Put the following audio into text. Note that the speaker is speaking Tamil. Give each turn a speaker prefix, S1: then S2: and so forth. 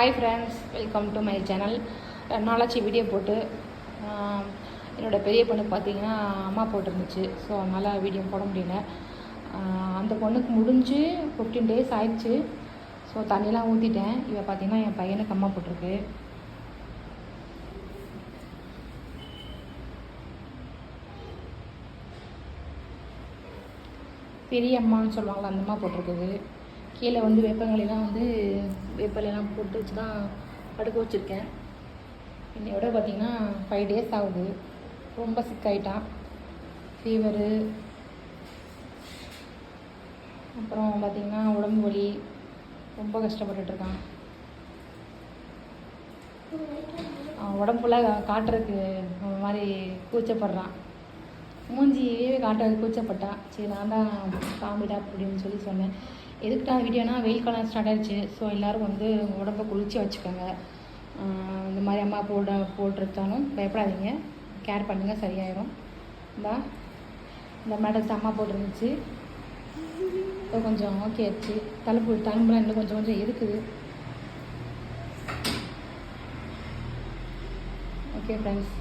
S1: Hi friends, welcome to my channel. 2 நாளாச்சு வீடியோ போட்டு. என்னோடய பெரிய பொண்ணுக்கு பார்த்தீங்கன்னா அம்மா போட்டிருந்துச்சு. ஸோ அதனால் வீடியோ போட முடியல. அந்த பொண்ணுக்கு முடிஞ்சு 15 days ஆயிடுச்சு. ஸோ தண்ணியெலாம் ஊற்றிட்டேன். இவ பார்த்தீங்கன்னா என் பையனுக்கு அம்மா போட்டிருக்கு. பெரிய அம்மான்னு சொல்லுவாங்களா, அந்த அம்மா போட்டிருக்குது. கீழே வந்து வேப்பலையெல்லாம் போட்டு வச்சு தான் படுக்க வச்சுருக்கேன். இன்னையோட பார்த்திங்கன்னா 5 days ஆகுது. ரொம்ப சிக்காயிட்டான். ஃபீவரு, அப்புறம் பார்த்திங்கன்னா உடம்பு வலி, ரொம்ப கஷ்டப்பட்டுட்ருக்கான். உடம்புல காட்டுறதுக்கு ஒரு மாதிரி கூச்சப்படுறான். மூஞ்சியே காட்டுறதுக்கு கூச்சப்பட்டான். சரி, நான் தான் காமிடா அப்படின்னு சொல்லி சொன்னேன். எதுக்கிட்டா வீடியோனா, வெயில் காலம் ஸ்டார்ட் ஆகிடுச்சு. ஸோ எல்லோரும் வந்து உடம்பை குளிர்ச்சியாக வச்சுக்கோங்க. இந்த மாதிரி அம்மா போட்டிருந்தாலும் பயப்படாதீங்க, கேர் பண்ணுங்கள், சரியாயிடும். இந்த மேடத்துக்கு அம்மா போட்டிருந்துச்சு. இப்போ கொஞ்சம் ஓகே ஆச்சு. தழும்புலாம் இன்னும் கொஞ்சம் இருக்குது. Okay friends.